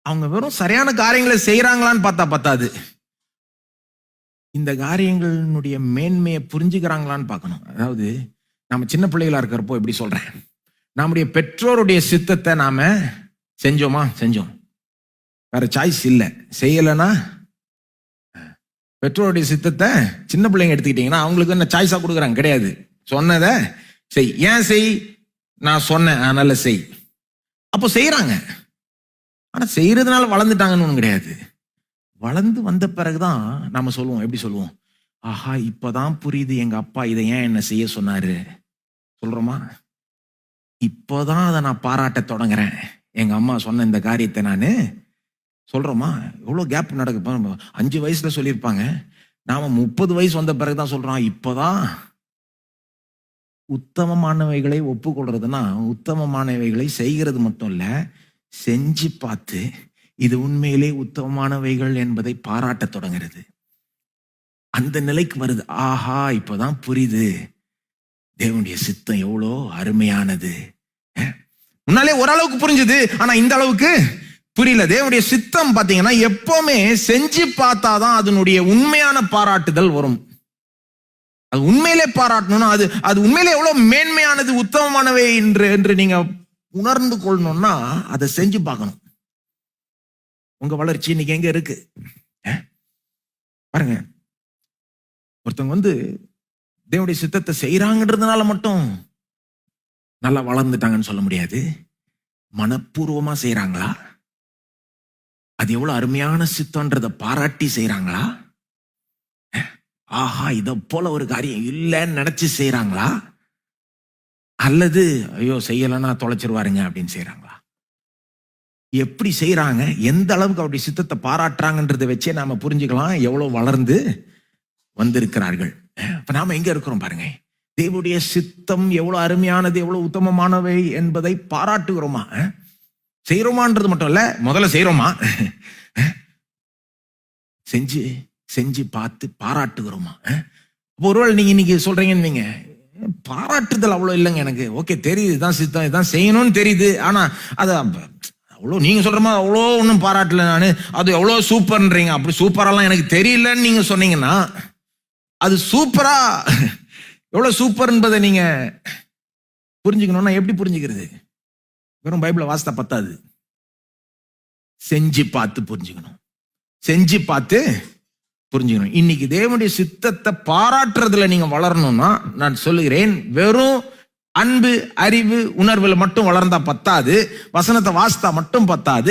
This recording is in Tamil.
அவங்க வெறும் சரியான காரியங்களை செய்யறாங்களான்னு பார்த்தா பத்தாது, இந்த காரியங்களுடைய மேன்மையை புரிஞ்சுக்கிறாங்களான்னு பார்க்கணும். அதாவது நம்ம சின்ன பிள்ளைகளா இருக்கிறப்போ எப்படி சொல்றேன், நம்முடைய பெற்றோருடைய சித்தத்தை நாம செஞ்சோமா, செஞ்சோம், வேற சாய்ஸ் இல்லை. செய்யலைன்னா பெற்றோருடைய சித்தத்தை சின்ன பிள்ளைங்க எடுத்துக்கிட்டீங்கன்னா அவங்களுக்கு என்ன சாய்ஸா கொடுக்குறாங்க? கிடையாது. சொன்னதை செய். ஏன் செய்? நான் சொன்னேன் அதனால செய். அப்போ செய்யறாங்க. ஆனா செய்யறதுனால வளர்ந்துட்டாங்கன்னு ஒன்றும் கிடையாது. வளர்ந்து வந்த பிறகுதான் நாம சொல்லுவோம், எப்படி சொல்லுவோம், ஆஹா இப்பதான் புரியுது எங்க அப்பா இதை ஏன் என்ன செய்ய சொன்னாரு. சொல்றோமா? இப்போதான் அதை நான் பாராட்ட தொடங்குறேன், எங்க அம்மா சொன்ன இந்த காரியத்தை நான். சொல்றோமா? எவ்வளவு கேப் நடக்கு. 5 வயசுல சொல்லியிருப்பாங்க, நாம 30 வயசு வந்த பிறகுதான் சொல்றோம். இப்போதான் உத்தமமானவைகளை ஒப்புக்கொள்றதுன்னா உத்தமமானவைகளை செய்கிறது மட்டும் இல்ல, செஞ்சு பார்த்து இது உண்மையிலே உத்தமமானவைகள் என்பதை பாராட்ட தொடங்குறது. அந்த நிலைக்கு வருது. ஆஹா இப்பதான் புரியுது தேவனுடைய சித்தம் எவ்வளோ அருமையானது. முன்னாலே ஓரளவுக்கு புரிஞ்சுது, ஆனா இந்த அளவுக்கு புரியல. தேவனுடைய சித்தம் பாத்தீங்கன்னா எப்பவுமே செஞ்சு பார்த்தாதான் அதனுடைய உண்மையான பாராட்டுதல் வரும். அது உண்மையிலே பாராட்டணும்னா அது உண்மையிலே எவ்வளவு மேன்மையானது, உத்தமமானவை என்று நீங்க உணர்ந்து கொள்ளணும்னா அதை செஞ்சு பார்க்கணும். உங்க வளர்ச்சி இன்னைக்கு எங்க இருக்கு பாருங்க. ஒருத்தவங்க தேவனுடைய சித்தத்தை செய்யறாங்கன்றதுனால மட்டும் நல்லா வளர்ந்துட்டாங்கன்னு சொல்ல முடியாது. மனப்பூர்வமா செய்யறாங்களா, அது எவ்வளவு அருமையான சித்தம்ன்றதை பாராட்டி செய்யறாங்களா, ஆஹா இத போல ஒரு காரியம் இல்லைன்னு நினைச்சு செய்யறாங்களா, அல்லது ஐயோ செய்யலைன்னா தொலைச்சிருவாருங்க அப்படின்னு செய்யறாங்களா? எப்படி செய்யறாங்க, எந்த அளவுக்கு அவருடைய சித்தத்தை பாராட்டுறாங்கன்றதை வச்சே நாம புரிஞ்சுக்கலாம் எவ்வளவு வளர்ந்து வந்திருக்கிறார்கள். இப்ப நாம எங்க இருக்கிறோம் பாருங்க. தேவனுடைய சித்தம் எவ்வளவு அருமையானது, எவ்வளவு உத்தமமானவை என்பதை பாராட்டுகிறோமா? செய்யறோமான்றது மட்டும் இல்ல, முதல்ல செய்யறோமா, செஞ்சு செஞ்சு பார்த்து பாராட்டுகிறோமா? ஒருவேளை நீங்க இன்னைக்கு சொல்றீங்கன்னு நீங்க பாராட்டுதல் அவ்வளவு இல்லைங்க எனக்கு, ஓகே தெரியுது இதான் சித்தம் இதான் செய்யணும்னு தெரியுது, ஆனா அது அவ்வளோ நீங்க சொல்ற மாதிரி அவ்வளோ ஒன்றும் பாராட்டல நானு, அது எவ்வளோ சூப்பர்ன்றீங்க. அப்படி சூப்பரெல்லாம் எனக்கு தெரியலன்னு நீங்க சொன்னீங்கன்னா அது சூப்பரா எவ்வளவு சூப்பர் என்பதை நீங்க புரிஞ்சுக்கணும்னா எப்படி புரிஞ்சுக்கிறது? வெறும் பைபிளை வாசித்தா பத்தாது, செஞ்சு பார்த்து புரிஞ்சுக்கணும். செஞ்சு பார்த்து புரிஞ்சுக்கணும். இன்னைக்கு தேவனுடைய சித்தத்தை பாராட்டுறதுல நீங்க வளரணும்னா நான் சொல்லுகிறேன், வெறும் அன்பு அறிவு உணர்வுல மட்டும் வளர்ந்தா பத்தாது, வசனத்தை வாசித்தா மட்டும் பத்தாது.